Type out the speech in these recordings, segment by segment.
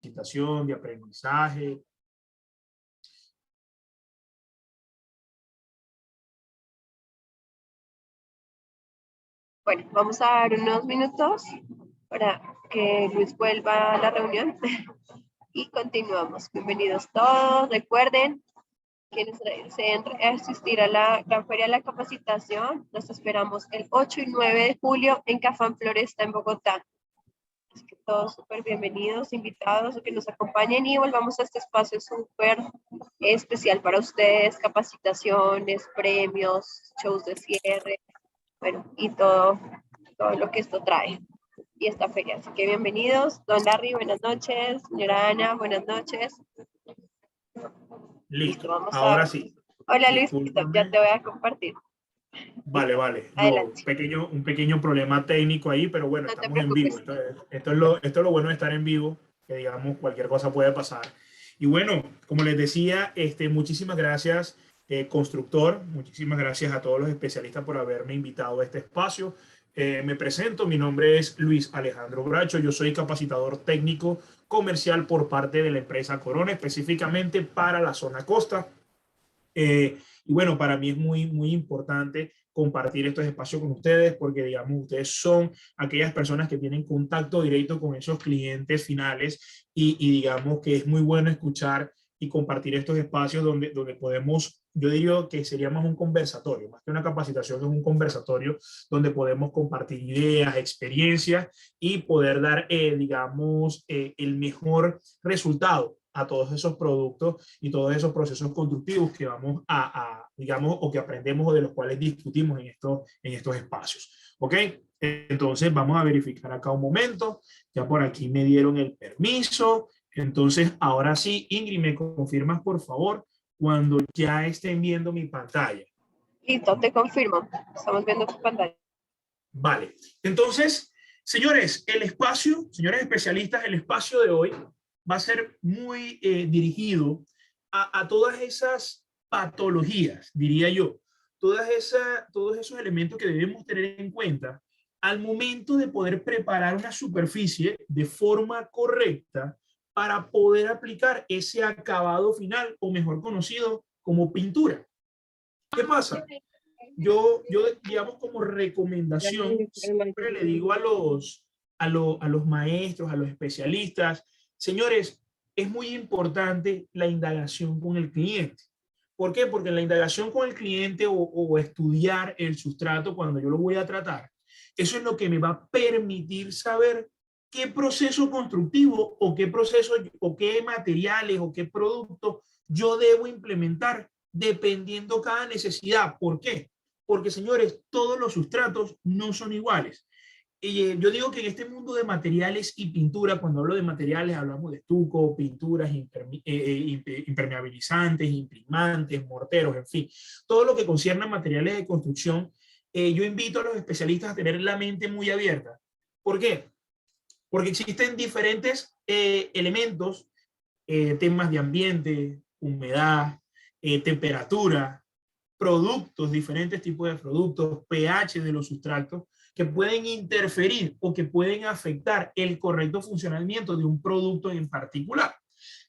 capacitación, de aprendizaje. Bueno, vamos a dar unos minutos para que Luis vuelva a la reunión y continuamos. Bienvenidos todos. Recuerden, quienes deseen asistir a la Gran Feria de la Capacitación, los esperamos el 8 y 9 de julio en Cafán Floresta en Bogotá. Así que todos súper bienvenidos, invitados a que nos acompañen y volvamos a este espacio súper especial para ustedes, capacitaciones, premios, shows de cierre, bueno, y todo lo que esto trae y esta feria. Así que bienvenidos. Don Larry, buenas noches. Señora Ana, buenas noches. Listo, Vamos ahora a... sí. Hola Luis, ya Discúlpame. te voy a compartir. Vale, Listo. vale. Adelante. Un pequeño problema técnico ahí, pero bueno, No te estamos en vivo. preocupes. Esto es lo bueno de estar en vivo, que digamos cualquier cosa puede pasar. Y bueno, como les decía, muchísimas gracias, constructor. Muchísimas gracias a todos los especialistas por haberme invitado a este espacio. Me presento, mi nombre es Luis Alejandro Bracho, yo soy capacitador técnico comercial por parte de la empresa Corona, específicamente para la zona costa. Y bueno, para mí es muy importante compartir estos espacios con ustedes porque, digamos, ustedes son aquellas personas que tienen contacto directo con esos clientes finales y digamos que es muy bueno escuchar y compartir estos espacios donde podemos, yo diría que sería más un conversatorio, más que una capacitación, es un conversatorio donde podemos compartir ideas, experiencias y poder dar, digamos, el mejor resultado a todos esos productos y todos esos procesos constructivos que vamos digamos, o que aprendemos o de los cuales discutimos en estos espacios. ¿Ok? Entonces vamos a verificar acá un momento. Ya por aquí me dieron el permiso. Entonces, ahora sí, Ingrid, ¿me confirmas, por favor, cuando ya estén viendo mi pantalla? Listo, te confirmo. Estamos viendo tu pantalla. Vale. Entonces, señores, señores especialistas, el espacio de hoy va a ser muy dirigido a todas esas patologías, diría yo, todos esos elementos que debemos tener en cuenta al momento de poder preparar una superficie de forma correcta para poder aplicar ese acabado final, o mejor conocido como pintura. ¿Qué pasa? Yo digamos, como recomendación, siempre le digo a los maestros, a los especialistas, señores, es muy importante la indagación con el cliente. ¿Por qué? Porque la indagación con el cliente o estudiar el sustrato cuando yo lo voy a tratar, eso es lo que me va a permitir saber qué proceso constructivo o qué proceso o qué materiales o qué productos yo debo implementar dependiendo cada necesidad. ¿Por qué? Porque, señores, todos los sustratos no son iguales. Y yo digo que en este mundo de materiales y pintura, cuando hablo de materiales, hablamos de estuco, pinturas, impermeabilizantes, imprimantes, morteros, en fin, todo lo que concierne a materiales de construcción. Yo invito a los especialistas a tener la mente muy abierta. ¿Por qué? Porque existen diferentes elementos, temas de ambiente, humedad, temperatura, productos, diferentes tipos de productos, pH de los sustratos, que pueden interferir o que pueden afectar el correcto funcionamiento de un producto en particular.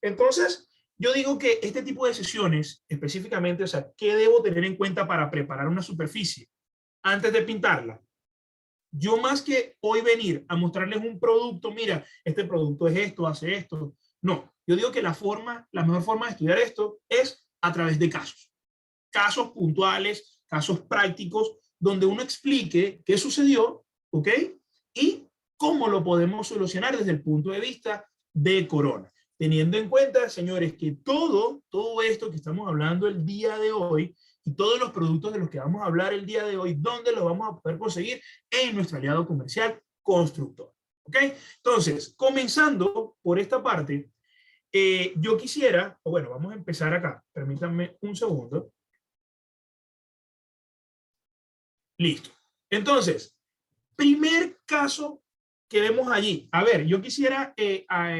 Entonces, yo digo que este tipo de sesiones, específicamente, o sea, ¿qué debo tener en cuenta para preparar una superficie antes de pintarla? Yo, más que hoy venir a mostrarles un producto, mira, este producto es esto, hace esto, no, yo digo que la mejor forma de estudiar esto es a través de casos puntuales, casos prácticos, donde uno explique qué sucedió, ¿ok? Y cómo lo podemos solucionar desde el punto de vista de Corona. Teniendo en cuenta, señores, que todo esto que estamos hablando el día de hoy y todos los productos de los que vamos a hablar el día de hoy, ¿dónde los vamos a poder conseguir? En nuestro aliado comercial Constructor. ¿Ok? Entonces, comenzando por esta parte, yo quisiera, bueno, vamos a empezar acá. Permítanme un segundo. Listo. Entonces, primer caso que vemos allí. A ver, yo quisiera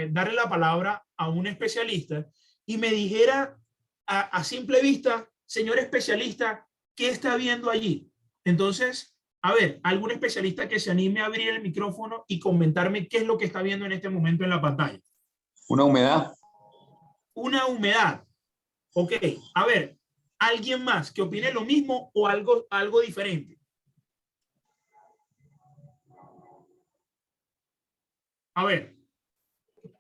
darle la palabra a un especialista y me dijera a simple vista, señor especialista, ¿qué está viendo allí? Entonces, a ver, algún especialista que se anime a abrir el micrófono y comentarme qué es lo que está viendo en este momento en la pantalla. Una humedad. Una humedad. Ok, a ver, ¿alguien más que opine lo mismo o algo diferente? A ver,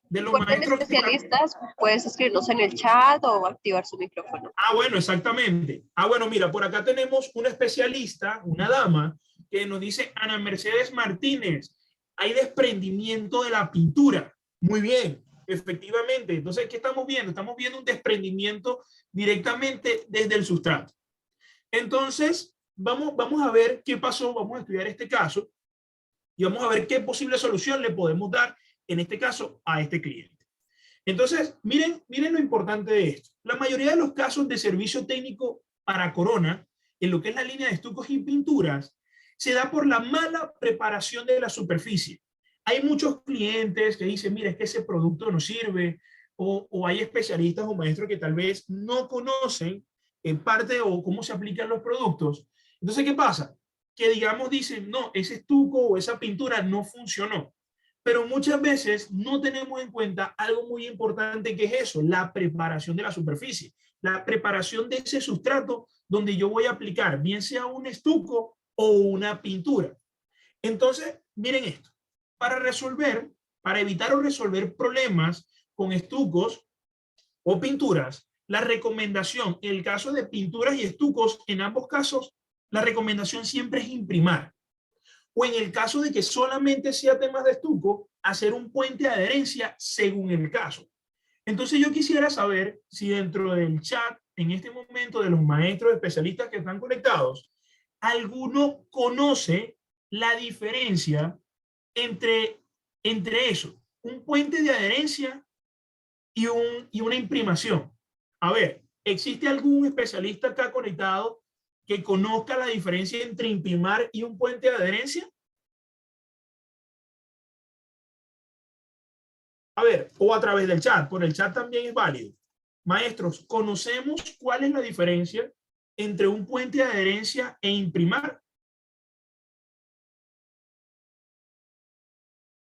de los Recuerden, maestros que están... especialistas, puedes escribirnos en el chat o activar su micrófono. Ah, bueno, exactamente. Ah, bueno, mira, por acá tenemos una especialista, una dama, que nos dice Ana Mercedes Martínez, hay desprendimiento de la pintura. Muy bien, efectivamente. Entonces, ¿qué estamos viendo? Estamos viendo un desprendimiento directamente desde el sustrato. Entonces, vamos a ver qué pasó, vamos a estudiar este caso y vamos a ver qué posible solución le podemos dar, en este caso, a este cliente. Entonces, miren lo importante de esto. La mayoría de los casos de servicio técnico para Corona, en lo que es la línea de estucos y pinturas, se da por la mala preparación de la superficie. Hay muchos clientes que dicen, mira, es que ese producto no sirve, o hay especialistas o maestros que tal vez no conocen en parte o cómo se aplican los productos. Entonces, ¿qué pasa? Que digamos dicen, no, ese estuco o esa pintura no funcionó. Pero muchas veces no tenemos en cuenta algo muy importante que es eso, la preparación de la superficie, la preparación de ese sustrato donde yo voy a aplicar, bien sea un estuco o una pintura. Entonces, miren esto, para evitar o resolver problemas con estucos o pinturas, la recomendación, en el caso de pinturas y estucos, en ambos casos, la recomendación siempre es imprimar. O en el caso de que solamente sea temas de estuco, hacer un puente de adherencia según el caso. Entonces yo quisiera saber si dentro del chat, en este momento, de los maestros especialistas que están conectados, alguno conoce la diferencia entre eso, un puente de adherencia y una imprimación. A ver, ¿existe algún especialista acá conectado que conozca la diferencia entre imprimar y un puente de adherencia? A ver, o a través del chat, por el chat también es válido. Maestros, ¿conocemos cuál es la diferencia entre un puente de adherencia e imprimar?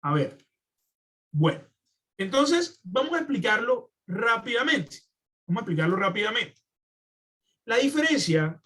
A ver, bueno, entonces vamos a explicarlo rápidamente. Vamos a explicarlo rápidamente. La diferencia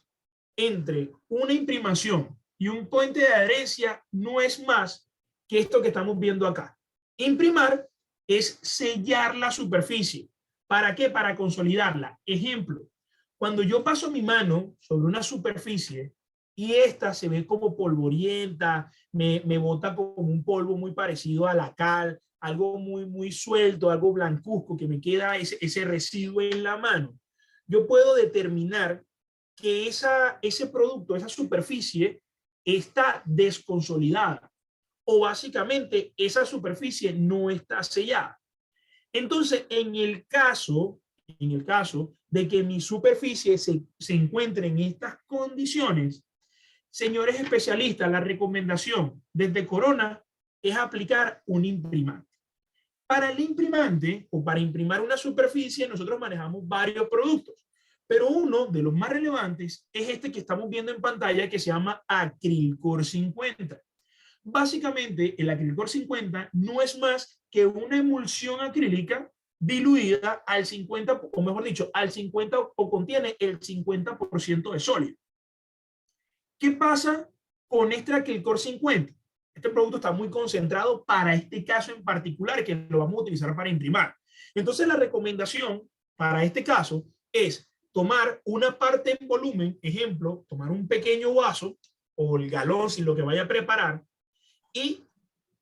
entre una imprimación y un puente de adherencia no es más que esto que estamos viendo acá. Imprimar es sellar la superficie. ¿Para qué? Para consolidarla. Ejemplo, cuando yo paso mi mano sobre una superficie y esta se ve como polvorienta, me bota como un polvo muy parecido a la cal, algo muy suelto, algo blancuzco, que me queda ese residuo en la mano, yo puedo determinar que ese producto, esa superficie, está desconsolidada o básicamente esa superficie no está sellada. Entonces, en el caso de que mi superficie se encuentre en estas condiciones, señores especialistas, la recomendación desde Corona es aplicar un imprimante. Para el imprimante o para imprimar una superficie, nosotros manejamos varios productos, pero uno de los más relevantes es este que estamos viendo en pantalla, que se llama Acrylcore 50. Básicamente, el Acrylcore 50 no es más que una emulsión acrílica diluida al 50, o mejor dicho, al 50, o contiene el 50% de sólido. ¿Qué pasa con este Acrylcore 50? Este producto está muy concentrado para este caso en particular, que lo vamos a utilizar para imprimar. Entonces, la recomendación para este caso es tomar una parte en volumen, ejemplo, tomar un pequeño vaso o el galón, si lo que vaya a preparar, y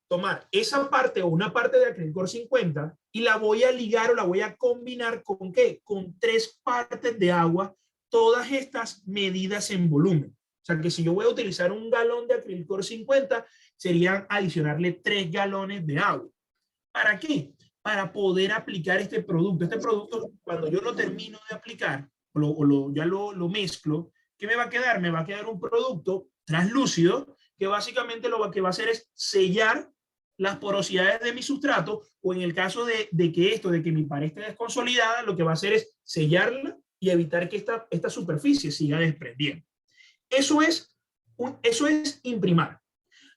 tomar esa parte o una parte de Acrylcore 50 y la voy a ligar o la voy a combinar con ¿qué? Con 3 partes de agua, todas estas medidas en volumen. O sea que si yo voy a utilizar un galón de Acrylcore 50, serían adicionarle 3 galones de agua. ¿Para qué? Para poder aplicar este producto. Este producto, cuando yo lo termino de aplicar, ya lo mezclo, ¿qué me va a quedar? Me va a quedar un producto translúcido que básicamente lo que va a hacer es sellar las porosidades de mi sustrato, o en el caso de que mi pared esté desconsolidada, lo que va a hacer es sellarla y evitar que esta superficie siga desprendiendo. Eso es imprimar.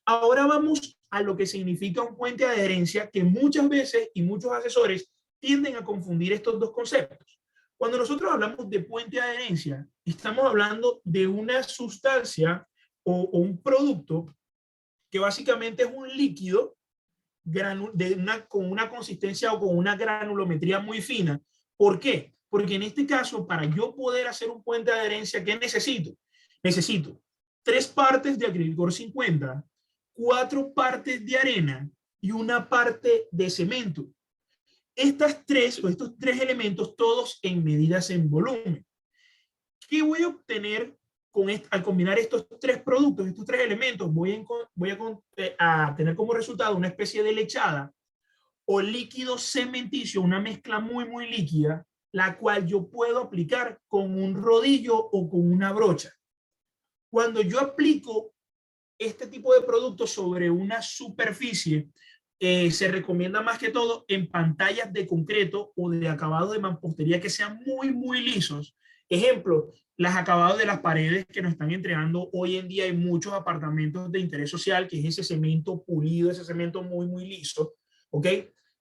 Ahora vamos a lo que significa un puente de adherencia, que muchas veces y muchos asesores tienden a confundir estos dos conceptos. Cuando nosotros hablamos de puente de adherencia, estamos hablando de una sustancia o un producto que básicamente es un líquido con una consistencia o con una granulometría muy fina. ¿Por qué? Porque en este caso, para yo poder hacer un puente de adherencia, ¿qué necesito? Necesito 3 partes de acrílico 50, 4 partes de arena y 1 parte de cemento. Estos tres elementos, todos en medidas en volumen. ¿Qué voy a obtener al combinar estos 3 productos, estos 3 elementos? Voy a tener como resultado una especie de lechada o líquido cementicio, una mezcla muy líquida, la cual yo puedo aplicar con un rodillo o con una brocha. Cuando yo aplico este tipo de productos sobre una superficie, se recomienda más que todo en pantallas de concreto o de acabado de mampostería que sean muy lisos. Ejemplo, los acabados de las paredes que nos están entregando hoy en día en muchos apartamentos de interés social, que es ese cemento pulido, ese cemento muy liso, ¿ok?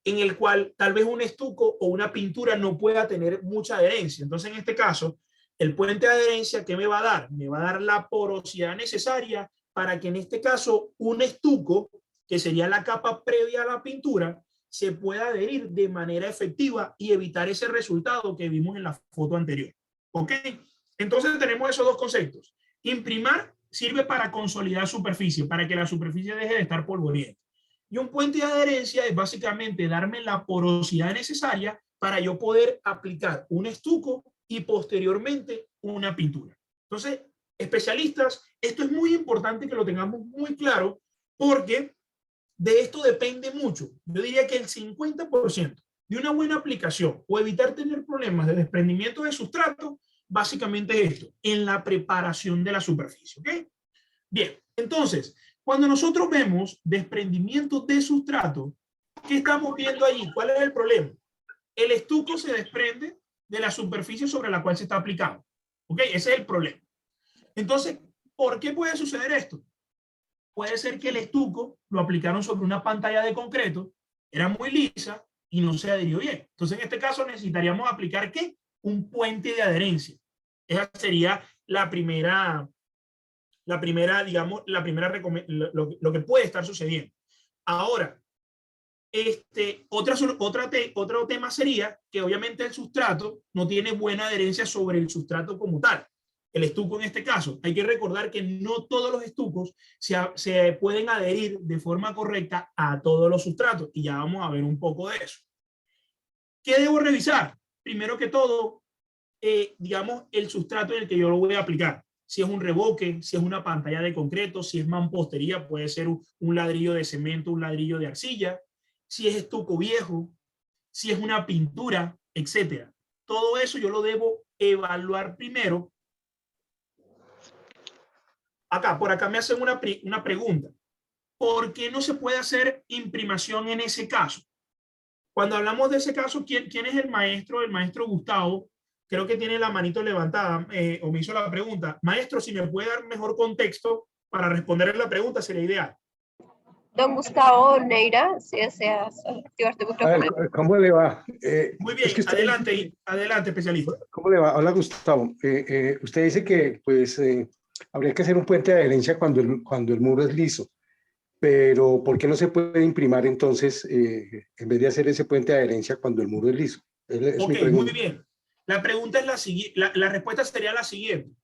En el cual tal vez un estuco o una pintura no pueda tener mucha adherencia. Entonces, en este caso, el puente de adherencia, ¿qué me va a dar? Me va a dar la porosidad necesaria para que en este caso un estuco, que sería la capa previa a la pintura, se pueda adherir de manera efectiva y evitar ese resultado que vimos en la foto anterior. ¿Ok? Entonces tenemos esos dos conceptos. Imprimar sirve para consolidar superficie, para que la superficie deje de estar polvorienta. Y un puente de adherencia es básicamente darme la porosidad necesaria para yo poder aplicar un estuco y posteriormente una pintura. Entonces, especialistas, esto es muy importante que lo tengamos muy claro porque de esto depende mucho. Yo diría que el 50% de una buena aplicación o evitar tener problemas de desprendimiento de sustrato, básicamente es esto, en la preparación de la superficie. ¿Ok? Bien, entonces, cuando nosotros vemos desprendimiento de sustrato, ¿qué estamos viendo ahí? ¿Cuál es el problema? El estuco se desprende de la superficie sobre la cual se está aplicando. ¿Ok? Ese es el problema. Entonces, ¿por qué puede suceder esto? Puede ser que el estuco lo aplicaron sobre una pantalla de concreto, era muy lisa y no se adhirió bien. Entonces, en este caso necesitaríamos aplicar ¿qué? Un puente de adherencia. Esa sería digamos, lo que puede estar sucediendo. Ahora, otro tema sería que obviamente el sustrato no tiene buena adherencia sobre el sustrato como tal. El estuco en este caso. Hay que recordar que no todos los estucos se pueden adherir de forma correcta a todos los sustratos y ya vamos a ver un poco de eso. ¿Qué debo revisar? Primero que todo, digamos, el sustrato en el que yo lo voy a aplicar. Si es un revoque, si es una pantalla de concreto, si es mampostería, puede ser un ladrillo de cemento, un ladrillo de arcilla, si es estuco viejo, si es una pintura, etcétera. Todo eso yo lo debo evaluar primero. Por acá me hacen una pregunta. ¿Por qué no se puede hacer imprimación en ese caso? Cuando hablamos de ese caso, ¿quién es el maestro? El maestro Gustavo, creo que tiene la manito levantada o me hizo la pregunta. Maestro, si me puede dar mejor contexto para responder la pregunta, sería ideal. Don Gustavo Neira, si deseas activar tu micrófono. ¿Cómo le va? Muy bien, es que adelante, especialista. ¿Cómo le va? Hola, Gustavo. Usted dice que pues, habría que hacer un puente de adherencia cuando el muro es liso, pero ¿por qué no se puede imprimar entonces en vez de hacer ese puente de adherencia cuando el muro es liso? Es mi pregunta. Muy bien. La pregunta es la siguiente, la respuesta sería la siguiente.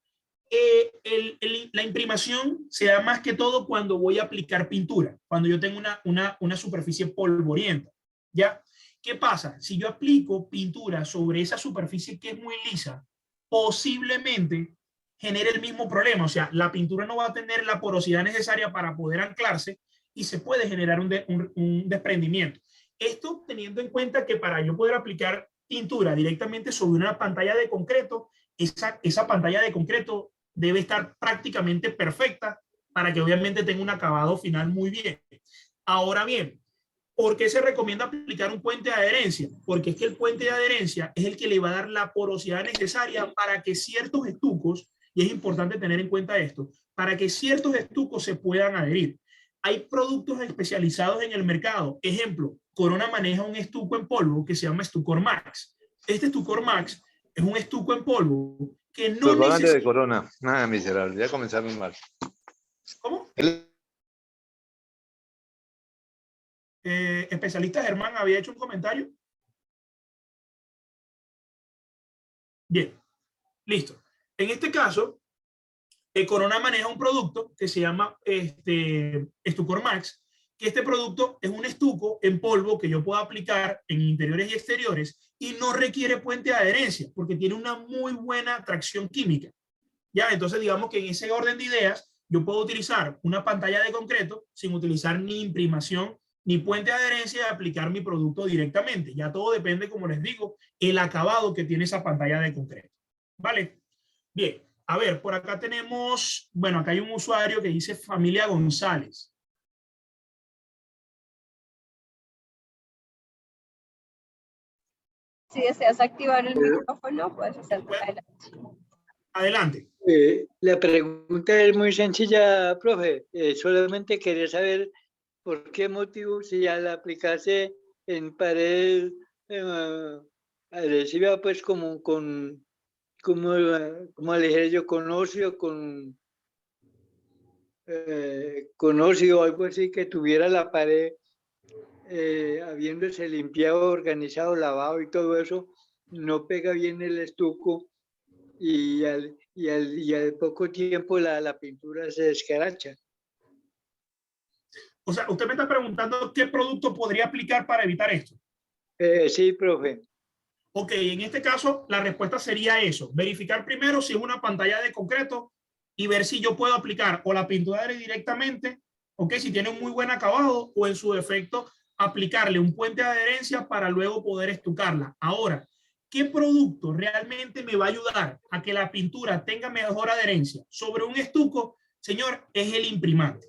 La imprimación se da más que todo cuando voy a aplicar pintura, cuando yo tengo una superficie polvorienta. ¿Ya? ¿Qué pasa? Si yo aplico pintura sobre esa superficie que es muy lisa, posiblemente genere el mismo problema. O sea, la pintura no va a tener la porosidad necesaria para poder anclarse y se puede generar un desprendimiento. Esto teniendo en cuenta que para yo poder aplicar pintura directamente sobre una pantalla de concreto, esa pantalla de concreto debe estar prácticamente perfecta para que obviamente tenga un acabado final muy bien. Ahora bien, ¿por qué se recomienda aplicar un puente de adherencia? Porque es que el puente de adherencia es el que le va a dar la porosidad necesaria para que ciertos estucos, y es importante tener en cuenta esto, para que ciertos estucos se puedan adherir. hay productos especializados en el mercado. Ejemplo, Corona maneja un estuco en polvo que se llama Estucor Max. Este Estucor Max es un estuco en polvo que no Propaganda necesita... de Corona. Nada, miserable. Ya comenzaron mal. ¿Cómo? Especialista Germán había hecho un comentario. Bien, listo. En este caso, Corona maneja un producto que se llama Estucor Max, que este producto es un estuco en polvo que yo puedo aplicar en interiores y exteriores y no requiere puente de adherencia porque tiene una muy buena tracción química. Ya, entonces digamos que en ese orden de ideas yo puedo utilizar una pantalla de concreto sin utilizar ni imprimación ni puente de adherencia y aplicar mi producto directamente. Ya todo depende, como les digo, el acabado que tiene esa pantalla de concreto. ¿Vale? Bien, a ver, por acá tenemos, bueno, acá hay un usuario que dice Familia González. Si deseas activar el micrófono, puedes hacerlo. Adelante. La pregunta es muy sencilla, profe. Solamente quería saber por qué motivo, si al aplicarse en pared adhesiva, pues como le dije yo, con óxido o algo así, que tuviera la pared, habiéndose limpiado, organizado, lavado y todo eso, no pega bien el estuco y al poco tiempo la pintura se descaracha. O sea, usted me está preguntando qué producto podría aplicar para evitar esto. Sí, profe. Ok, en este caso la respuesta sería eso. Verificar primero si es una pantalla de concreto y ver si yo puedo aplicar o la pintura directamente, ok, si tiene un muy buen acabado o en su defecto aplicarle un puente de adherencia para luego poder estucarla. Ahora, ¿qué producto realmente me va a ayudar a que la pintura tenga mejor adherencia sobre un estuco? Señor, es el imprimante.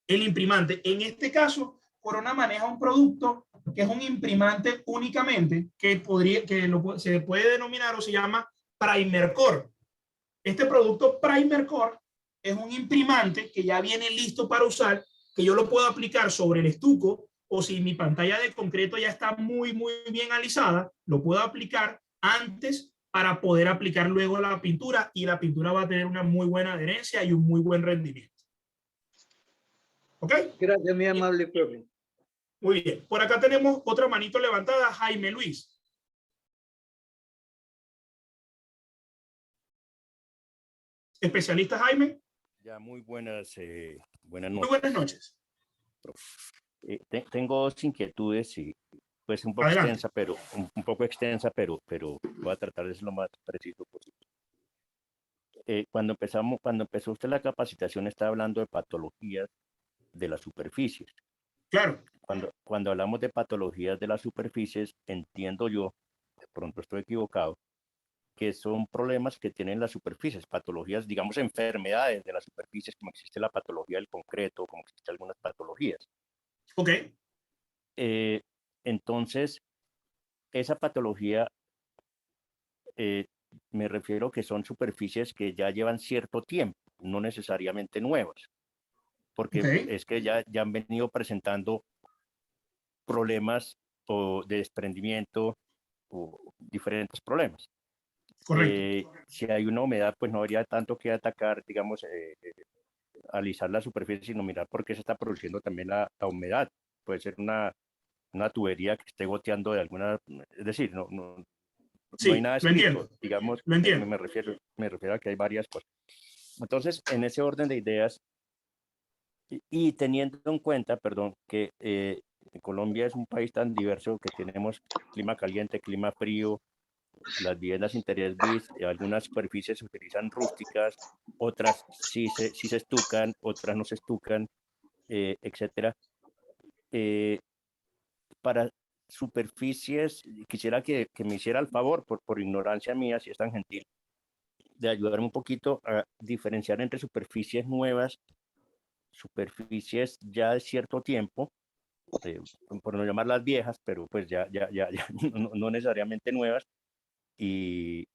El imprimante, en este caso, Corona maneja un producto que es un imprimante únicamente que se puede denominar o se llama Primer Core. Este producto Primer Core es un imprimante que ya viene listo para usar, que yo lo puedo aplicar sobre el estuco o si mi pantalla de concreto ya está muy bien alisada, lo puedo aplicar antes para poder aplicar luego la pintura y la pintura va a tener una muy buena adherencia y un muy buen rendimiento. ¿Ok? Gracias, mi amable profe. Muy bien. Por acá tenemos otra manito levantada, Jaime Luis. Especialista Jaime. Ya, muy buenas, buenas Muy noches. buenas noches. Tengo dos inquietudes y pues un poco Adelante. extensa, un poco extensa, pero voy a tratar de ser lo más preciso posible. Cuando empezó usted la capacitación, estaba hablando de patologías de las superficies. Claro. Cuando hablamos de patologías de las superficies, entiendo yo, de pronto estoy equivocado, que son problemas que tienen las superficies, patologías, digamos, enfermedades de las superficies, como existe la patología del concreto, como existen algunas patologías. Ok. Entonces, esa patología, me refiero que son superficies que ya llevan cierto tiempo, no necesariamente nuevas, porque Okay. es que ya han venido presentando problemas o de desprendimiento o diferentes problemas. Correcto. Si hay una humedad, pues no habría tanto que atacar, digamos, alisar la superficie, sino mirar por qué se está produciendo también la humedad. Puede ser una tubería que esté goteando de alguna, es decir, no hay Sí, nada lo escrito, entiendo. digamos, Lo entiendo. me refiero a que hay varias cosas. Entonces, en ese orden de ideas, y teniendo en cuenta, perdón, que Colombia es un país tan diverso que tenemos clima caliente, clima frío, las viviendas interiores bis, algunas superficies se utilizan rústicas, otras sí se estucan, otras no se estucan, etcétera. Para superficies, quisiera que me hiciera el favor, por ignorancia mía, si es tan gentil, de ayudarme un poquito a diferenciar entre superficies nuevas, superficies ya de cierto tiempo, por no llamarlas viejas, pero pues ya no necesariamente nuevas, y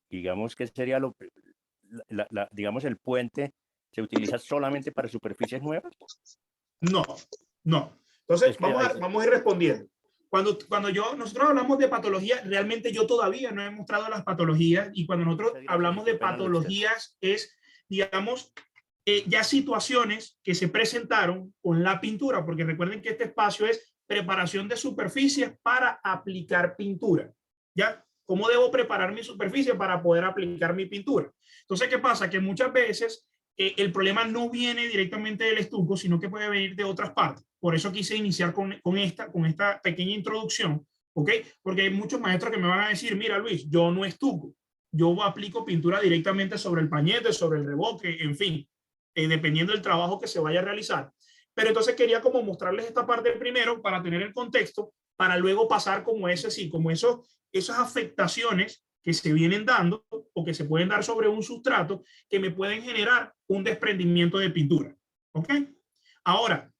digamos que sería digamos el puente se utiliza solamente para superficies nuevas. No, no. Entonces, Es que vamos a ir respondiendo. Nosotros hablamos de patología, realmente yo todavía no he mostrado las patologías, y cuando nosotros hablamos de patologías es, digamos, ya situaciones que se presentaron con la pintura, porque recuerden que este espacio es preparación de superficies para aplicar pintura. ¿Ya? ¿Cómo debo preparar mi superficie para poder aplicar mi pintura? Entonces, ¿qué pasa? Que muchas veces el problema no viene directamente del estuco, sino que puede venir de otras partes. Por eso quise iniciar con esta pequeña introducción, ¿ok? Porque hay muchos maestros que me van a decir, mira Luis, yo no estuco, yo aplico pintura directamente sobre el pañete, sobre el revoque, en fin, dependiendo del trabajo que se vaya a realizar. Pero entonces quería como mostrarles esta parte primero para tener el contexto, para luego pasar como esas afectaciones que se vienen dando o que se pueden dar sobre un sustrato que me pueden generar un desprendimiento de pintura. ¿Ok? Ahora,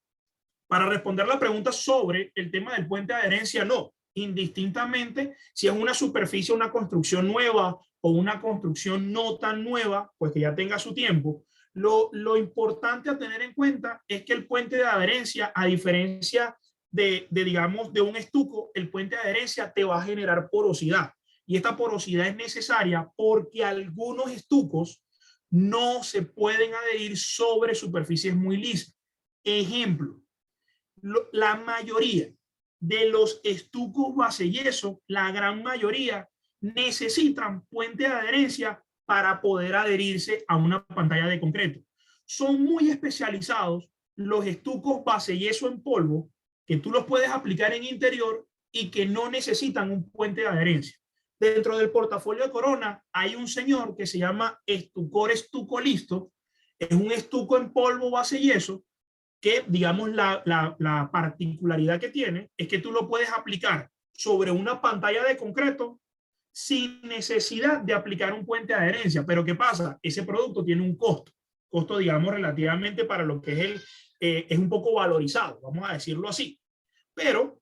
para responder la pregunta sobre el tema del puente de adherencia, no. Indistintamente, si es una superficie, una construcción nueva o una construcción no tan nueva, pues que ya tenga su tiempo, lo importante a tener en cuenta es que el puente de adherencia, a diferencia digamos, de un estuco, el puente de adherencia te va a generar porosidad. Y esta porosidad es necesaria porque algunos estucos no se pueden adherir sobre superficies muy lisas. Ejemplo, la mayoría de los estucos base yeso, la gran mayoría, necesitan puente de adherencia para poder adherirse a una pantalla de concreto. Son muy especializados los estucos base yeso en polvo, que tú los puedes aplicar en interior y que no necesitan un puente de adherencia. Dentro del portafolio de Corona hay un señor que se llama Estucor Estuco Listo. Es un estuco en polvo base yeso que, digamos, la particularidad que tiene es que tú lo puedes aplicar sobre una pantalla de concreto sin necesidad de aplicar un puente de adherencia. Pero ¿qué pasa? Ese producto tiene un costo, digamos, relativamente para lo que es un poco valorizado, vamos a decirlo así. Pero,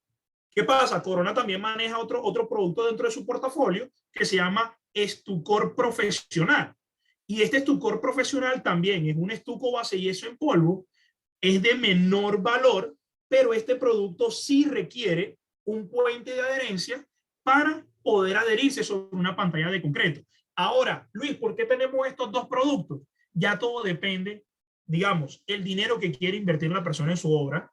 ¿qué pasa? Corona también maneja otro producto dentro de su portafolio que se llama Estucor Profesional. Y este Estucor Profesional también es un estuco base yeso en polvo, es de menor valor, pero este producto sí requiere un puente de adherencia para poder adherirse sobre una pantalla de concreto. Ahora, Luis, ¿por qué tenemos estos dos productos? Ya todo depende, digamos, el dinero que quiere invertir la persona en su obra,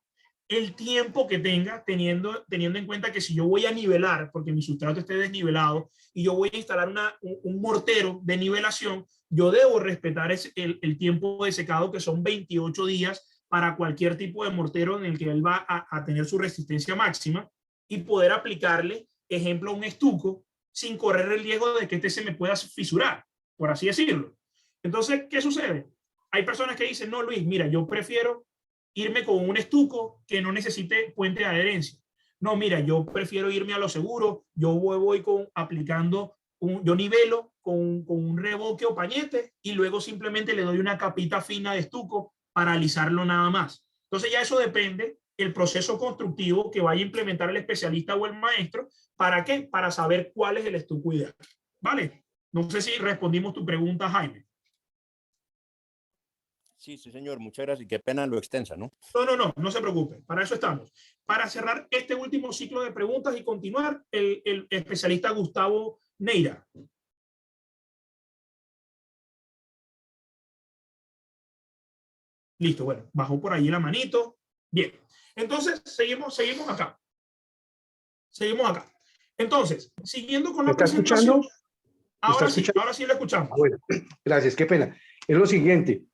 el tiempo que tenga, teniendo en cuenta que si yo voy a nivelar, porque mi sustrato esté desnivelado, y yo voy a instalar un mortero de nivelación, yo debo respetar el tiempo de secado, que son 28 días para cualquier tipo de mortero en el que él va a tener su resistencia máxima, y poder aplicarle, ejemplo, un estuco sin correr el riesgo de que este se me pueda fisurar, por así decirlo. Entonces, ¿qué sucede? Hay personas que dicen, no, Luis, mira, yo prefiero irme con un estuco que no necesite puente de adherencia. No, mira, yo prefiero irme a lo seguro, yo voy aplicando, yo nivelo con un revoque o pañete y luego simplemente le doy una capita fina de estuco para alisarlo nada más. Entonces ya eso depende el proceso constructivo que vaya a implementar el especialista o el maestro. ¿Para qué? Para saber cuál es el estuco ideal. ¿Vale? No sé si respondimos tu pregunta, Jaime. Sí, sí, señor. Muchas gracias. Y qué pena lo extensa, ¿no? No se preocupe. Para eso estamos. Para cerrar este último ciclo de preguntas y continuar, el especialista Gustavo Neira. Listo, bueno, bajó por ahí la manito. Bien, entonces seguimos acá. Seguimos acá. Entonces, siguiendo con la presentación. Ahora sí lo escuchamos. Bueno, gracias, qué pena. Es lo siguiente.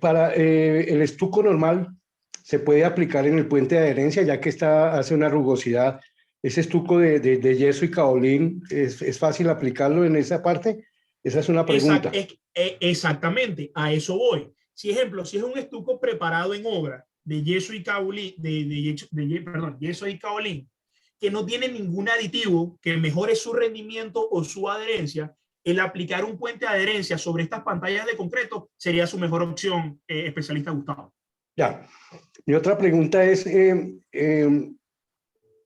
Para el estuco normal se puede aplicar en el puente de adherencia, ya que hace una rugosidad. Ese estuco de yeso y caolín, ¿es fácil aplicarlo en esa parte? Esa es una pregunta. Exactamente, a eso voy. Si es un estuco preparado en obra de yeso y caolín, yeso y caolín, que no tiene ningún aditivo que mejore su rendimiento o su adherencia, el aplicar un puente de adherencia sobre estas pantallas de concreto sería su mejor opción, especialista Gustavo. Ya. Mi otra pregunta es, el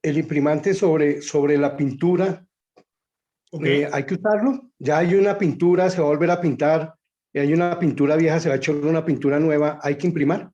imprimante sobre la pintura, Okay. ¿hay que usarlo? Ya hay una pintura, se va a volver a pintar, hay una pintura vieja, se va a echar una pintura nueva, ¿hay que imprimir?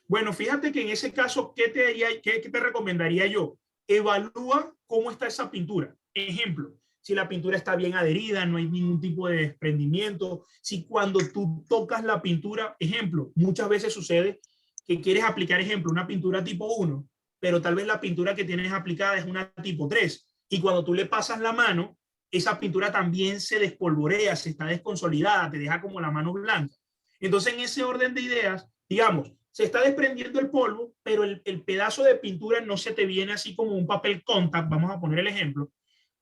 Bueno, fíjate que en ese caso, qué te recomendaría yo? Evalúa cómo está esa pintura. Ejemplo, si la pintura está bien adherida, no hay ningún tipo de desprendimiento, si cuando tú tocas la pintura, ejemplo, muchas veces sucede que quieres aplicar, ejemplo, una pintura tipo 1, pero tal vez la pintura que tienes aplicada es una tipo 3, y cuando tú le pasas la mano, esa pintura también se despolvorea, se está desconsolidada, te deja como la mano blanca. Entonces, en ese orden de ideas, digamos, se está desprendiendo el polvo, pero el pedazo de pintura no se te viene así como un papel contact, vamos a poner el ejemplo.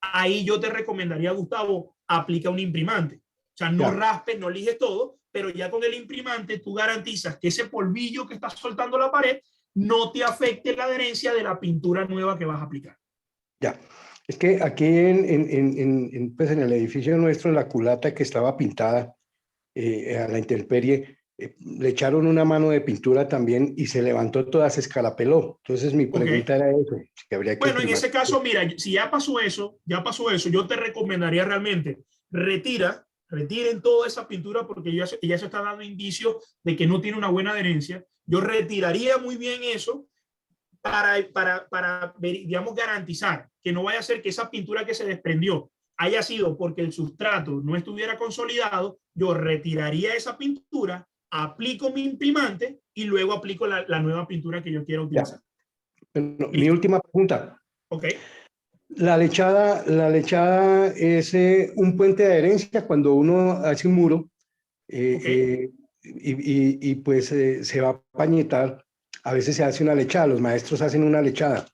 Ahí yo te recomendaría, Gustavo, aplica un imprimante. O sea, no Ya. raspes, no lijes todo, pero ya con el imprimante tú garantizas que ese polvillo que está soltando la pared no te afecte la adherencia de la pintura nueva que vas a aplicar. Ya. Es que aquí pues en el edificio nuestro, en la culata que estaba pintada a la intemperie, le echaron una mano de pintura también y se levantó toda, se escarapeló. Entonces mi pregunta Ok. era eso, que habría que Bueno, en imprimir. ese caso, mira, si ya pasó eso, yo te recomendaría realmente retiren toda esa pintura porque ya se está dando indicios de que no tiene una buena adherencia. Yo retiraría muy bien eso para digamos, garantizar que no vaya a ser que esa pintura que se desprendió haya sido porque el sustrato no estuviera consolidado. Yo retiraría esa pintura, aplico mi imprimante y luego aplico la nueva pintura que yo quiero Ya. utilizar. Bueno, mi ¿Listo? última pregunta. Ok. La lechada es un puente de adherencia cuando uno hace un muro Ok. y pues se va a pañetar. A veces se hace una lechada, los maestros hacen una lechada.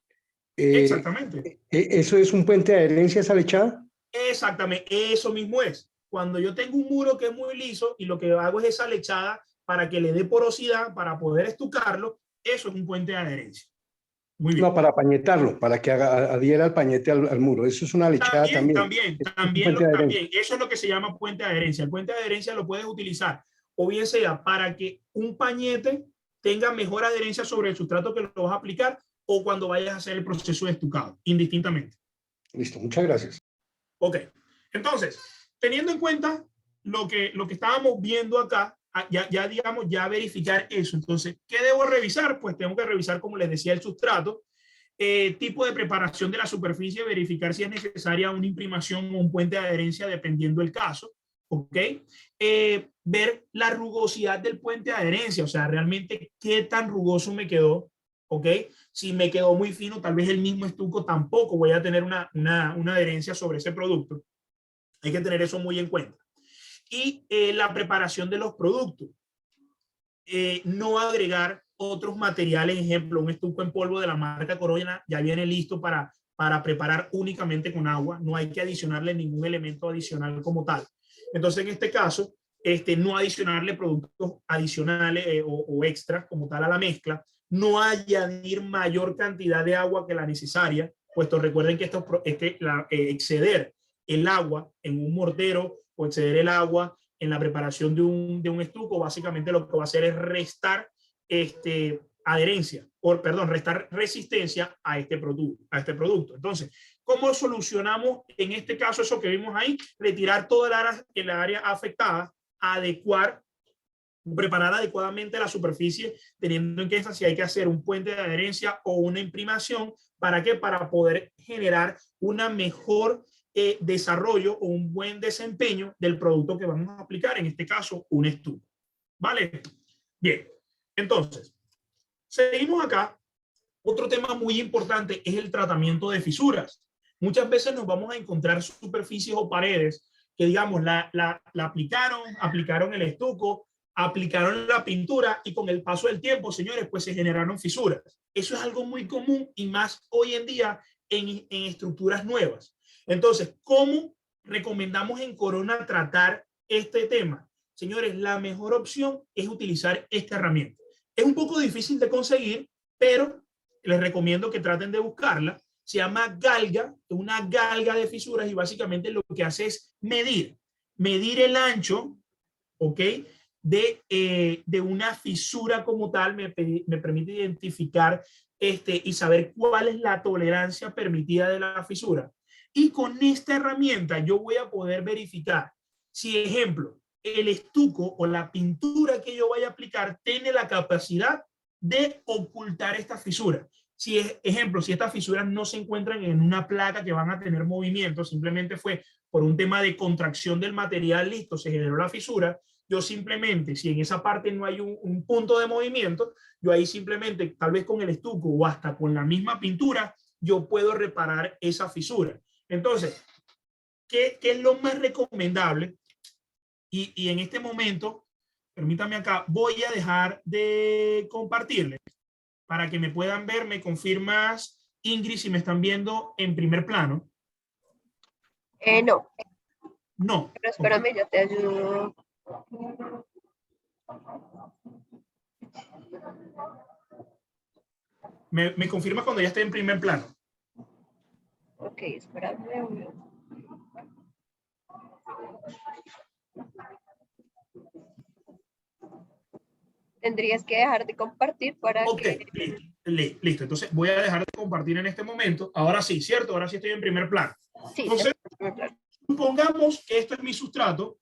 Exactamente. ¿Eso es un puente de adherencia, esa lechada? Exactamente. Eso mismo es. Cuando yo tengo un muro que es muy liso y lo que hago es esa lechada para que le dé porosidad, para poder estucarlo, eso es un puente de adherencia. Muy No, bien. para pañetarlo, para que adhiera el pañete al muro. Eso es una lechada También, también. también, Es un puente de adherencia. también. Eso es lo que se llama puente de adherencia. El puente de adherencia lo puedes utilizar o bien sea para que un pañete tenga mejor adherencia sobre el sustrato que lo vas a aplicar o cuando vayas a hacer el proceso de estucado, indistintamente. Listo, muchas gracias. Ok, entonces, teniendo en cuenta lo que estábamos viendo acá, digamos, ya verificar eso. Entonces, ¿qué debo revisar? Pues tengo que revisar, como les decía, el sustrato, tipo de preparación de la superficie, verificar si es necesaria una imprimación o un puente de adherencia, dependiendo del caso. ¿Ok? Ver la rugosidad del puente de adherencia, o sea, realmente qué tan rugoso me quedó. ¿Ok? Si me quedó muy fino, tal vez el mismo estuco tampoco voy a tener una adherencia sobre ese producto. Hay que tener eso muy en cuenta. Y la preparación de los productos. No agregar otros materiales, ejemplo, un estuco en polvo de la marca Corona ya viene listo para preparar únicamente con agua, no hay que adicionarle ningún elemento adicional como tal. Entonces, en este caso, no adicionarle productos adicionales o extras como tal a la mezcla, no añadir mayor cantidad de agua que la necesaria, puesto recuerden que exceder el agua en un mortero o exceder el agua en la preparación de un estuco, básicamente lo que va a hacer es restar adherencia, restar resistencia a este producto. Entonces, ¿cómo solucionamos en este caso eso que vimos ahí? Retirar toda el área afectada, preparar adecuadamente la superficie, teniendo en cuenta si hay que hacer un puente de adherencia o una imprimación. ¿Para qué? Para poder generar una mejor desarrollo o un buen desempeño del producto que vamos a aplicar, en este caso, un estuco. ¿Vale? Bien. Entonces, seguimos acá. Otro tema muy importante es el tratamiento de fisuras. Muchas veces nos vamos a encontrar superficies o paredes que, digamos, la aplicaron el estuco, aplicaron la pintura y con el paso del tiempo, señores, pues se generaron fisuras. Eso es algo muy común y más hoy en día en estructuras nuevas. Entonces, ¿cómo recomendamos en Corona tratar este tema? Señores, la mejor opción es utilizar esta herramienta. Es un poco difícil de conseguir, pero les recomiendo que traten de buscarla. Se llama galga, es una galga de fisuras y básicamente lo que hace es medir el ancho, ¿ok? De una fisura como tal, me permite identificar y saber cuál es la tolerancia permitida de la fisura. Y con esta herramienta yo voy a poder verificar si, ejemplo, el estuco o la pintura que yo vaya a aplicar tiene la capacidad de ocultar esta fisura. Si es, ejemplo, si estas fisuras no se encuentran en una placa que van a tener movimiento, simplemente fue por un tema de contracción del material, listo, se generó la fisura, yo simplemente, si en esa parte no hay un punto de movimiento, yo ahí simplemente, tal vez con el estuco o hasta con la misma pintura, yo puedo reparar esa fisura. Entonces, ¿qué es lo más recomendable? Y en este momento, permítame acá, voy a dejar de compartirles para que me puedan ver. Me confirmas, Ingrid, si me están viendo en primer plano. No, No. pero espérame, yo te ayudo. Me confirma cuando ya esté en primer plano. Ok, espérame. Tendrías que dejar de compartir para Ok, que... listo. Entonces voy a dejar de compartir en este momento. Ahora sí, ¿cierto? Ahora sí estoy en primer plano. Sí, Entonces, supongamos que esto es mi sustrato.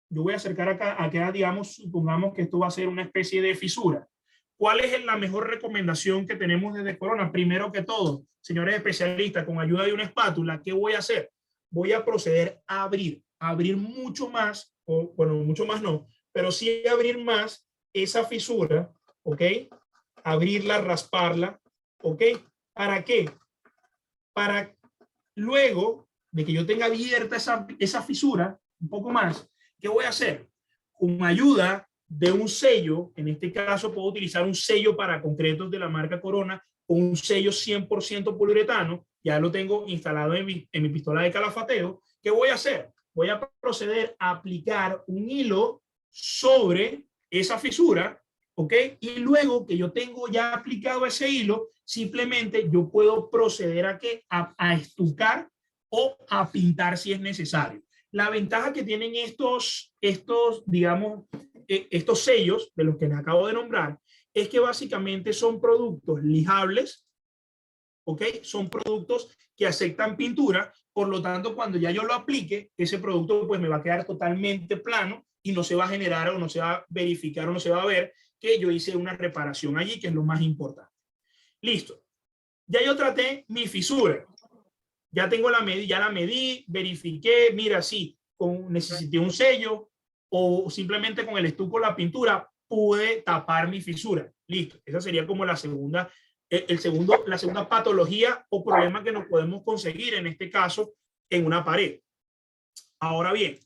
Yo voy a acercar acá, digamos, supongamos que esto va a ser una especie de fisura. ¿Cuál es la mejor recomendación que tenemos desde Corona? Primero que todo, señores especialistas, con ayuda de una espátula, ¿qué voy a hacer? Voy a proceder a abrir mucho más, o bueno, mucho más no, pero sí abrir más esa fisura, ¿ok? Abrirla, rasparla, ¿ok? ¿Para qué? Para luego de que yo tenga abierta esa fisura, un poco más, ¿qué voy a hacer? Con ayuda de un sello, en este caso puedo utilizar un sello para concretos de la marca Corona, o un sello 100% poliuretano, ya lo tengo instalado en mi pistola de calafateo. ¿Qué voy a hacer? Voy a proceder a aplicar un hilo sobre esa fisura, ¿ok? Y luego que yo tengo ya aplicado ese hilo, simplemente yo puedo proceder a estucar o a pintar si es necesario. La ventaja que tienen digamos, estos sellos de los que les acabo de nombrar es que básicamente son productos lijables, ¿ok? Son productos que aceptan pintura, por lo tanto, cuando ya yo lo aplique, ese producto pues me va a quedar totalmente plano y no se va a generar o no se va a verificar o no se va a ver que yo hice una reparación allí, que es lo más importante. Listo. Ya yo traté mi fisura. Ya tengo ya la medí, verifiqué, mira, sí, necesité un sello o simplemente con el estuco, la pintura, pude tapar mi fisura. Listo. Esa sería como la segunda patología o problema que nos podemos conseguir en este caso en una pared. Ahora bien,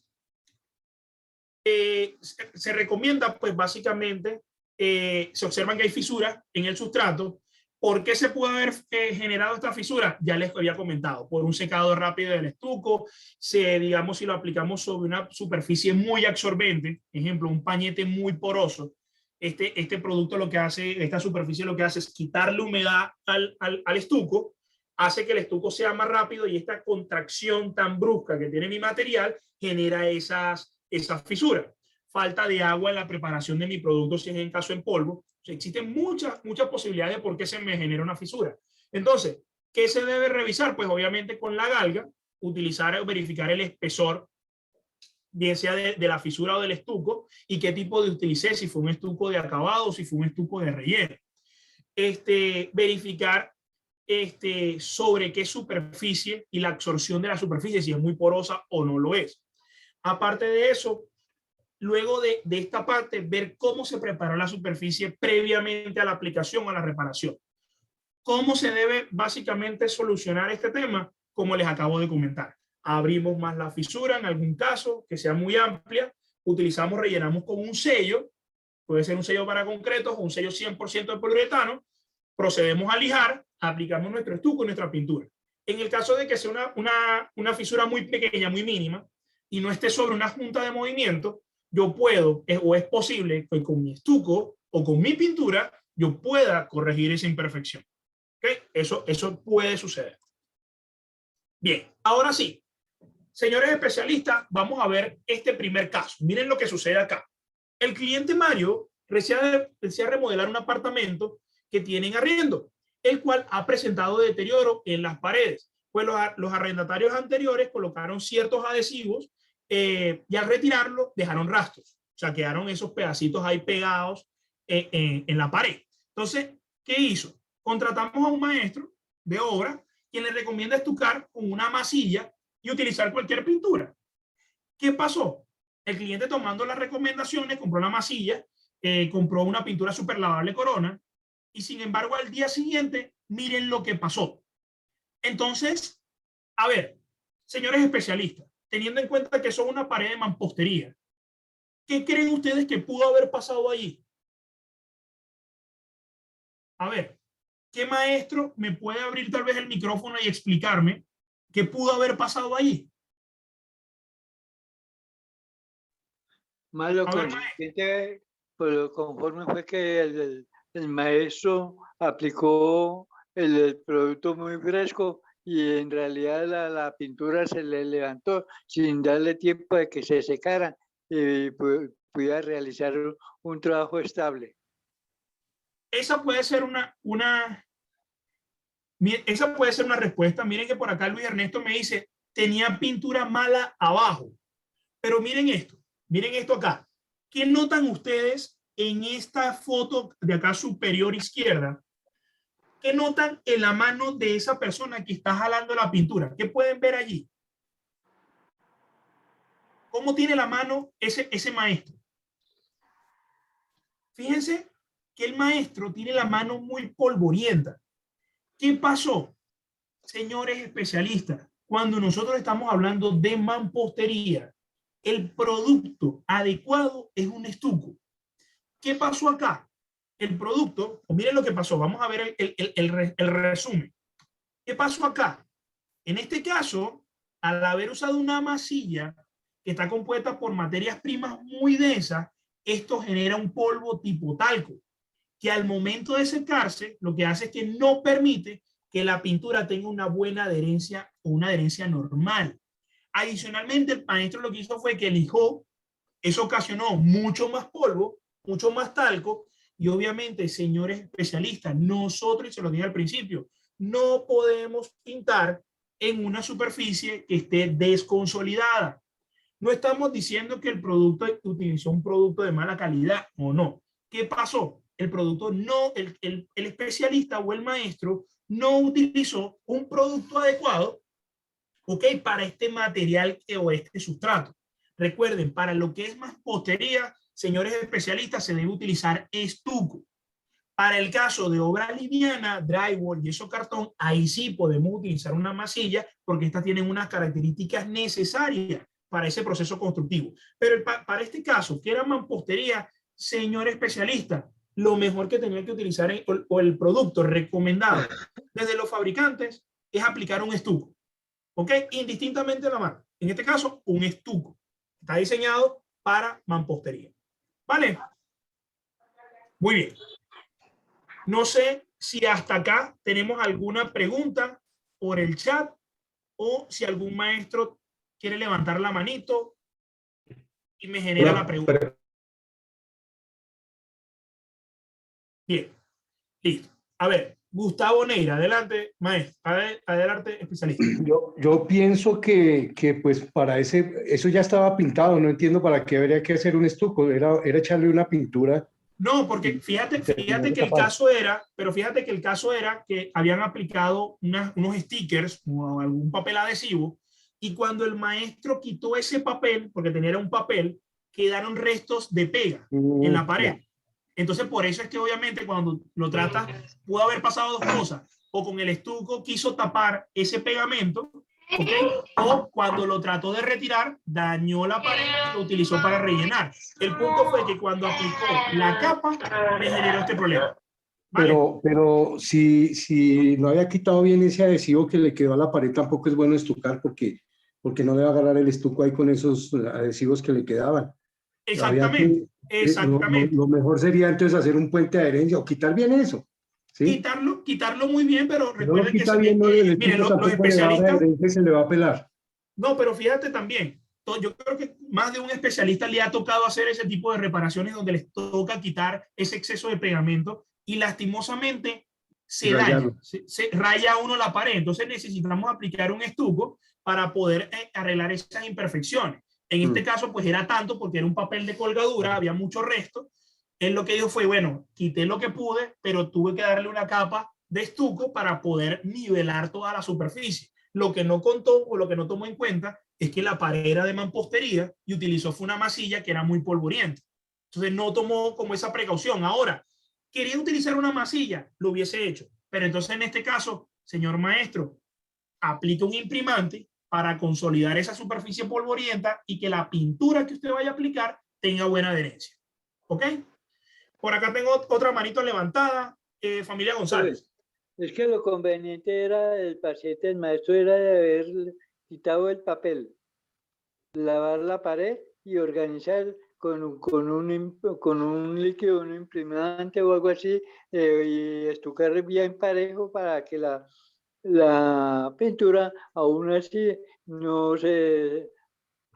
se recomienda, pues básicamente, se observan que hay fisuras en el sustrato. ¿Por qué se puede haber generado esta fisura? Ya les había comentado, por un secado rápido del estuco, digamos, si lo aplicamos sobre una superficie muy absorbente, ejemplo, un pañete muy poroso, este producto lo que hace, esta superficie lo que hace es quitarle humedad al estuco, hace que el estuco sea más rápido y esta contracción tan brusca que tiene mi material genera esas fisuras. Falta de agua en la preparación de mi producto si es en caso en polvo. O sea, existen muchas posibilidades de por qué se me genera una fisura. Entonces, ¿qué se debe revisar? Pues obviamente con la galga, utilizar o verificar el espesor, bien sea de la fisura o del estuco, y qué tipo de utilicé, si fue un estuco de acabado o si fue un estuco de relleno. Verificar sobre qué superficie y la absorción de la superficie, si es muy porosa o no lo es. Aparte de eso, luego de esta parte, ver cómo se preparó la superficie previamente a la aplicación o a la reparación. ¿Cómo se debe básicamente solucionar este tema? Como les acabo de comentar. Abrimos más la fisura en algún caso, que sea muy amplia, rellenamos con un sello, puede ser un sello para concretos o un sello 100% de poliuretano, procedemos a lijar, aplicamos nuestro estuco y nuestra pintura. En el caso de que sea una fisura muy pequeña, muy mínima, y no esté sobre una junta de movimiento, yo puedo, o es posible que con mi estuco o con mi pintura, yo pueda corregir esa imperfección. ¿Okay? Eso puede suceder. Bien, ahora sí, señores especialistas, vamos a ver este primer caso. Miren lo que sucede acá. El cliente Mario desea remodelar un apartamento que tiene en arriendo, el cual ha presentado deterioro en las paredes. Pues los arrendatarios anteriores colocaron ciertos adhesivos y al retirarlo dejaron rastros. O sea, quedaron esos pedacitos ahí pegados en la pared. Entonces, ¿qué hizo? Contratamos a un maestro de obra quien le recomienda estucar con una masilla y utilizar cualquier pintura. ¿Qué pasó? El cliente, tomando las recomendaciones, compró la masilla, compró una pintura super lavable Corona, y sin embargo al día siguiente, miren lo que pasó. Entonces, a ver, señores especialistas, teniendo en cuenta que son una pared de mampostería, ¿qué creen ustedes que pudo haber pasado allí? A ver, ¿qué maestro me puede abrir tal vez el micrófono y explicarme qué pudo haber pasado allí? Más lo A ver, consiguiente, pues lo conforme fue que el maestro aplicó el producto muy fresco y en realidad la pintura se le levantó sin darle tiempo de que se secara y pudiera realizar un trabajo estable. esa puede ser esa puede ser una respuesta. Miren que por acá Luis Ernesto me dice, tenía pintura mala abajo. Pero miren esto acá. ¿Qué notan ustedes en esta foto de acá superior izquierda? ¿Qué notan en la mano de esa persona que está jalando la pintura? ¿Qué pueden ver allí? ¿Cómo tiene la mano ese maestro? Fíjense que el maestro tiene la mano muy polvorienta. ¿Qué pasó? Señores especialistas, cuando nosotros estamos hablando de mampostería, el producto adecuado es un estuco. ¿Qué pasó acá? El producto, o miren lo que pasó, vamos a ver el resumen. ¿Qué pasó acá? En este caso, al haber usado una masilla que está compuesta por materias primas muy densas, esto genera un polvo tipo talco, que al momento de secarse, lo que hace es que no permite que la pintura tenga una buena adherencia o una adherencia normal. Adicionalmente, el maestro lo que hizo fue que lijó, eso ocasionó mucho más polvo, mucho más talco, y obviamente, señores especialistas, nosotros, y se lo dije al principio, no podemos pintar en una superficie que esté desconsolidada. No estamos diciendo que el producto utilizó un producto de mala calidad o no. ¿Qué pasó? El producto no, el especialista o el maestro no utilizó un producto adecuado, ¿ok? Para este material o este sustrato. Recuerden, para lo que es mampostería, señores especialistas, se debe utilizar estuco. Para el caso de obra liviana, drywall, yeso, cartón, ahí sí podemos utilizar una masilla porque estas tienen unas características necesarias para ese proceso constructivo. Pero para este caso, que era mampostería, señor especialista, lo mejor que tenía que utilizar o el producto recomendado desde los fabricantes es aplicar un estuco. ¿Ok? Indistintamente de la marca. En este caso, un estuco. Está diseñado para mampostería. ¿Vale? Muy bien. No sé si hasta acá tenemos alguna pregunta por el chat o si algún maestro quiere levantar la manito y me genera la pregunta. Bien, listo. A ver, Gustavo Neira, adelante, maestro, adelante, especialista. Yo pienso que pues para eso ya estaba pintado, no entiendo para qué habría que hacer un estuco, era echarle una pintura. No, porque fíjate que el caso era, pero fíjate que el caso era que habían aplicado unos stickers o algún papel adhesivo, y cuando el maestro quitó ese papel, porque tenía un papel, quedaron restos de pega en la pared. Entonces, por eso es que obviamente cuando lo tratas, pudo haber pasado dos cosas. O con el estuco quiso tapar ese pegamento, ¿okay? O cuando lo trató de retirar, dañó la pared y lo utilizó para rellenar. El punto fue que cuando aplicó la capa, me generó este problema. ¿Vale? Pero si no había quitado bien ese adhesivo que le quedó a la pared, tampoco es bueno estucar porque no le va a agarrar el estuco ahí con esos adhesivos que le quedaban. Exactamente. Exactamente. Lo mejor sería entonces hacer un puente de adherencia o quitar bien eso. ¿Sí? Quitarlo muy bien, pero Si no lo recuerden quita que bien, miren, los tampoco le va a dar especialistas, adherencia y se le va a pelar. no, pero fíjate también, yo creo que más de un especialista le ha tocado hacer ese tipo de reparaciones donde les toca quitar ese exceso de pegamento y lastimosamente se daña, se raya uno la pared. Entonces necesitamos aplicar un estuco para poder arreglar esas imperfecciones. En este caso, pues era tanto porque era un papel de colgadura, había mucho resto, Él lo que dijo fue, bueno, quité lo que pude, pero tuve que darle una capa de estuco para poder nivelar toda la superficie. Lo que no contó o lo que no tomó en cuenta es que la pared era de mampostería y utilizó fue una masilla que era muy polvorienta. Entonces no tomó como esa precaución. Ahora, quería utilizar una masilla, lo hubiese hecho. Pero entonces en este caso, señor maestro, aplica un imprimante para consolidar esa superficie polvorienta y que la pintura que usted vaya a aplicar tenga buena adherencia. ¿Ok? Por acá tengo otra manito levantada. Familia González. Es que lo conveniente era el paciente, el maestro, era de haber quitado el papel, lavar la pared y organizar con un líquido, un imprimante o algo así, y estucar bien parejo para que la pintura aún así no se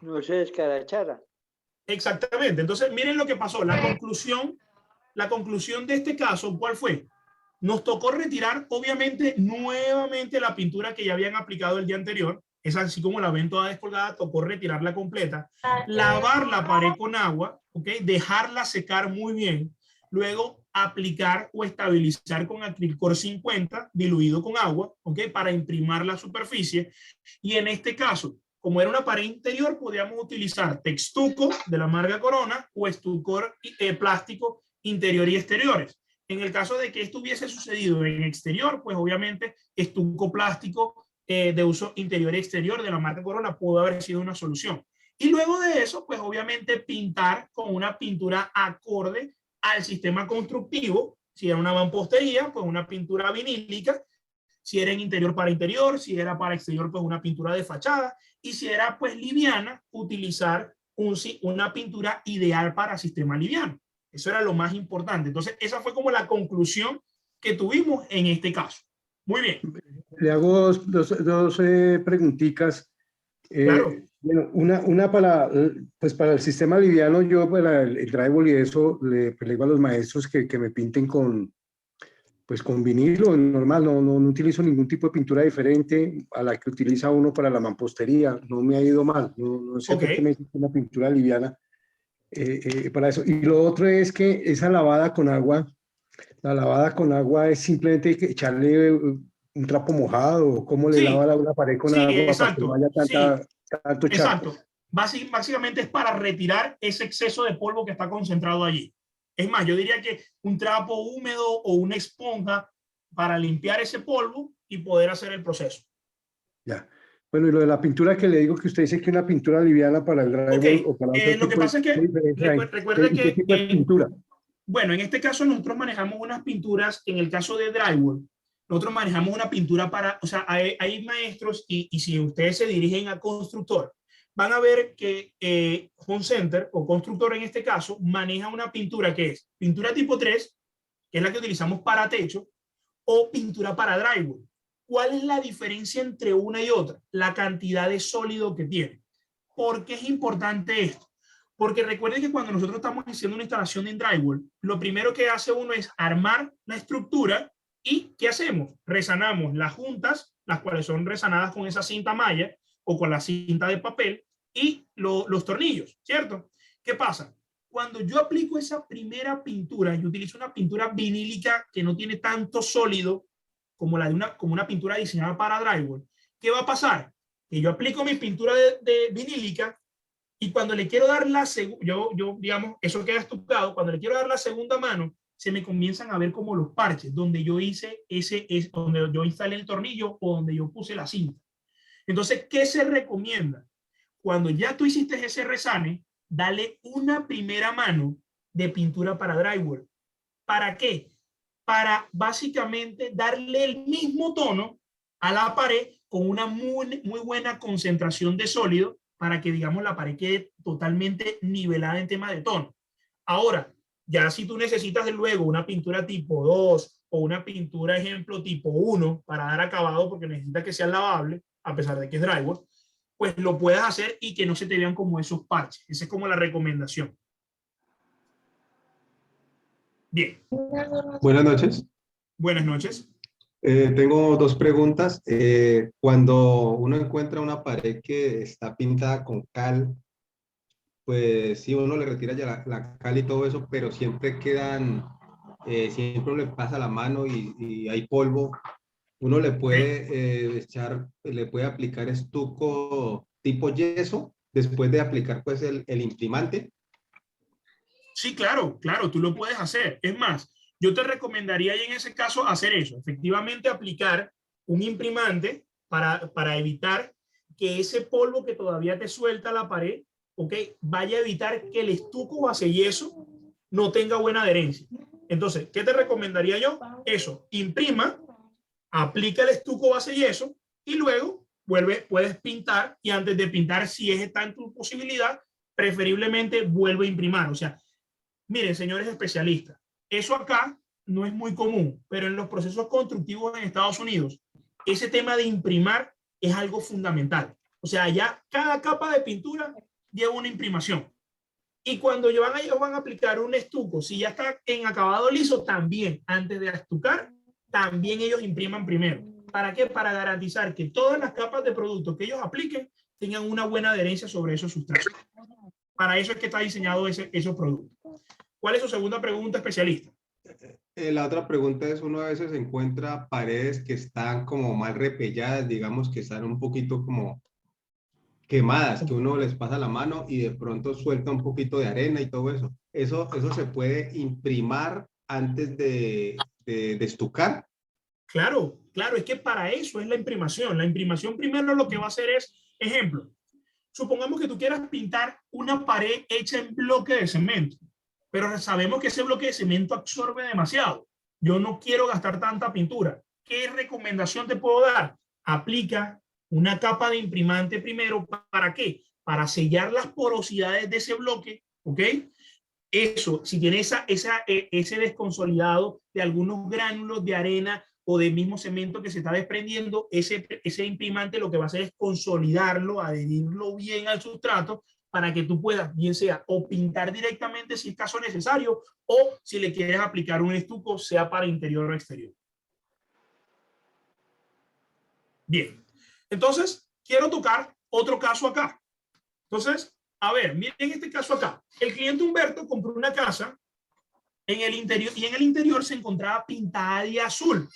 descarachara. Exactamente. Entonces, miren lo que pasó. La conclusión de este caso, ¿cuál fue? Nos tocó retirar, obviamente, nuevamente la pintura que ya habían aplicado el día anterior. Es así como la ven toda descolgada, tocó retirarla completa, lavar la pared con agua, ¿ok? Dejarla secar muy bien, luego aplicar o estabilizar con acrilcor 50 diluido con agua, ¿ok? Para imprimir la superficie. Y en este caso, como era una pared interior, podíamos utilizar textuco de la marca Corona o estucor plástico interior y exteriores. En el caso de que esto hubiese sucedido en exterior, pues obviamente estuco plástico de uso interior y exterior de la marca Corona pudo haber sido una solución. Y luego de eso, pues obviamente pintar con una pintura acorde al sistema constructivo. Si era una mampostería, pues una pintura vinílica. Si era en interior para interior, si era para exterior, pues una pintura de fachada. Y si era pues liviana, utilizar una pintura ideal para sistema liviano. Eso era lo más importante. Entonces, esa fue como la conclusión que tuvimos en este caso. Muy bien. Le hago dos preguntitas. Claro. Bueno, una para el sistema liviano, yo para el drywall y eso, le digo a los maestros que me pinten con vinilo normal, no utilizo ningún tipo de pintura diferente a la que utiliza uno para la mampostería. No me ha ido mal. No sé por qué me hiciste una pintura liviana. Para eso. Y lo otro es que esa lavada con agua, la lavada con agua es simplemente echarle un trapo mojado, o cómo le lava la pared con agua para que no haya tanto charco. Exacto. Básicamente es para retirar ese exceso de polvo que está concentrado allí. Es más, yo diría que un trapo húmedo o una esponja para limpiar ese polvo y poder hacer el proceso. Ya. Bueno, y lo de la pintura que le digo, que usted dice que una pintura liviana para el drywall o para otro lo que pasa es que recuerde que ¿qué tipo de pintura? Bueno, en este caso nosotros manejamos unas pinturas, en el caso de drywall, nosotros manejamos una pintura para, o sea, hay maestros y si ustedes se dirigen a constructor, van a ver que Home Center o constructor en este caso maneja una pintura que es pintura tipo 3, que es la que utilizamos para techo, o pintura para drywall. ¿Cuál es la diferencia entre una y otra? La cantidad de sólido que tiene. ¿Por qué es importante esto? Porque recuerden que cuando nosotros estamos haciendo una instalación en drywall, lo primero que hace uno es armar la estructura y ¿qué hacemos? Resanamos las juntas, las cuales son resanadas con esa cinta malla o con la cinta de papel y los tornillos, ¿cierto? ¿Qué pasa? Cuando yo aplico esa primera pintura, yo utilizo una pintura vinílica que no tiene tanto sólido como una pintura diseñada para drywall. ¿Qué va a pasar? Que yo aplico mi pintura de vinílica y cuando le quiero dar la segunda, yo digamos, eso queda estucado, cuando le quiero dar la segunda mano, se me comienzan a ver como los parches, donde yo hice donde yo instalé el tornillo o donde yo puse la cinta. Entonces, ¿qué se recomienda? Cuando ya tú hiciste ese resane, dale una primera mano de pintura para drywall. ¿Para qué? Para básicamente darle el mismo tono a la pared con una muy buena concentración de sólido para que, digamos, la pared quede totalmente nivelada en tema de tono. Ahora, ya si tú necesitas de luego una pintura tipo 2 o una pintura, ejemplo, tipo 1 para dar acabado porque necesitas que sea lavable, a pesar de que es drywall, pues lo puedes hacer y que no se te vean como esos parches. Esa es como la recomendación. Bien. Buenas noches. Buenas noches. Tengo dos preguntas. Cuando uno encuentra una pared que está pintada con cal, pues sí, uno le retira ya la cal y todo eso, pero siempre quedan, siempre le pasa la mano y hay polvo. Uno le ¿Ok? puede echar, le puede aplicar estuco tipo yeso después de aplicar pues el imprimante. Sí, claro, claro, tú lo puedes hacer. Es más, yo te recomendaría ahí en ese caso hacer eso, efectivamente aplicar un imprimante para evitar que ese polvo que todavía te suelta la pared, ¿ok? Vaya a evitar que el estuco base yeso no tenga buena adherencia. Entonces, ¿qué te recomendaría yo? Eso, imprima, aplica el estuco base yeso y luego puedes pintar y antes de pintar, si está en tu posibilidad, preferiblemente vuelve a imprimir. O sea, miren, señores especialistas, eso acá no es muy común, pero en los procesos constructivos en Estados Unidos, ese tema de imprimar es algo fundamental. O sea, ya cada capa de pintura lleva una imprimación. Y cuando ellos van a aplicar un estuco, si ya está en acabado liso, también, antes de estucar, también ellos impriman primero. ¿Para qué? Para garantizar que todas las capas de producto que ellos apliquen tengan una buena adherencia sobre esos sustratos. Para eso es que está diseñado esos productos. ¿Cuál es su segunda pregunta, especialista? La otra pregunta es, uno a veces encuentra paredes que están como mal repelladas, digamos que están un poquito como quemadas, que uno les pasa la mano y de pronto suelta un poquito de arena y todo eso. Eso se puede imprimar antes de estucar. Claro, claro, es que para eso es la imprimación. La imprimación primero lo que va a hacer es, ejemplo, supongamos que tú quieras pintar una pared hecha en bloque de cemento, pero sabemos que ese bloque de cemento absorbe demasiado. Yo no quiero gastar tanta pintura. ¿Qué recomendación te puedo dar? Aplica una capa de imprimante primero. ¿Para qué? Para sellar las porosidades de ese bloque, ¿ok? Eso, si tiene ese desconsolidado de algunos gránulos de arena o del mismo cemento que se está desprendiendo, ese imprimante lo que va a hacer es consolidarlo, adherirlo bien al sustrato para que tú puedas, bien sea o pintar directamente si es caso necesario, o si le quieres aplicar un estuco, sea para interior o exterior. Bien, entonces quiero tocar otro caso acá. Entonces, a ver, miren este caso acá. El cliente Humberto compró una casa en el interior y en el interior se encontraba pintada de azul.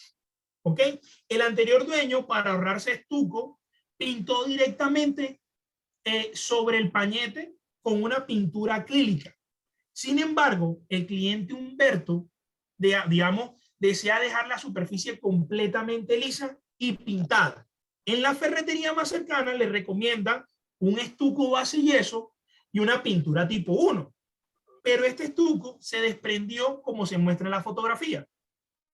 ¿Ok? El anterior dueño, para ahorrarse estuco, pintó directamente sobre el pañete con una pintura acrílica. Sin embargo, el cliente Humberto, digamos, desea dejar la superficie completamente lisa y pintada. En la ferretería más cercana le recomiendan un estuco base yeso y una pintura tipo 1. Pero este estuco se desprendió como se muestra en la fotografía.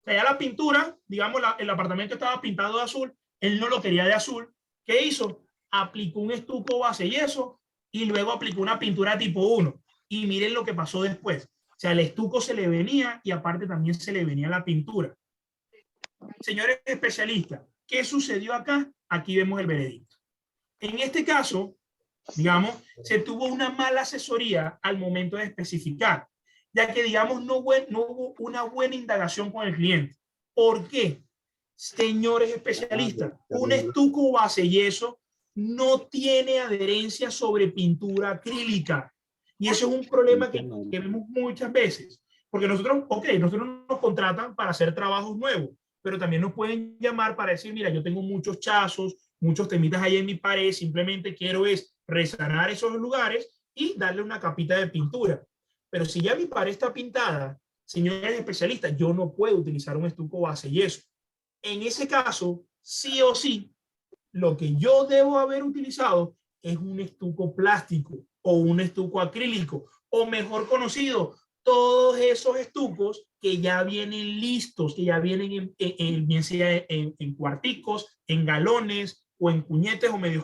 O sea, ya la pintura, digamos, el apartamento estaba pintado de azul, él no lo quería de azul. ¿Qué hizo? Aplicó un estuco base yeso y luego aplicó una pintura tipo 1. Y miren lo que pasó después. O sea, el estuco se le venía y aparte también se le venía la pintura. Señores especialistas, ¿qué sucedió acá? Aquí vemos el veredicto. En este caso, digamos, se tuvo una mala asesoría al momento de especificar, ya que, digamos, no hubo una buena indagación con el cliente. ¿Por qué? Señores especialistas, un estuco base yeso no tiene adherencia sobre pintura acrílica. Y eso es un problema que vemos muchas veces. Porque nosotros nos contratan para hacer trabajos nuevos, pero también nos pueden llamar para decir, mira, yo tengo muchos chazos, muchos temitas ahí en mi pared, simplemente quiero es resanar esos lugares y darle una capita de pintura. Pero si ya mi pared está pintada, señores especialistas, yo no puedo utilizar un estuco base yeso. En ese caso, sí o sí, lo que yo debo haber utilizado es un estuco plástico o un estuco acrílico, o mejor conocido, todos esos estucos que ya vienen listos, que ya vienen bien sea en cuarticos, en galones o en cuñetes o medios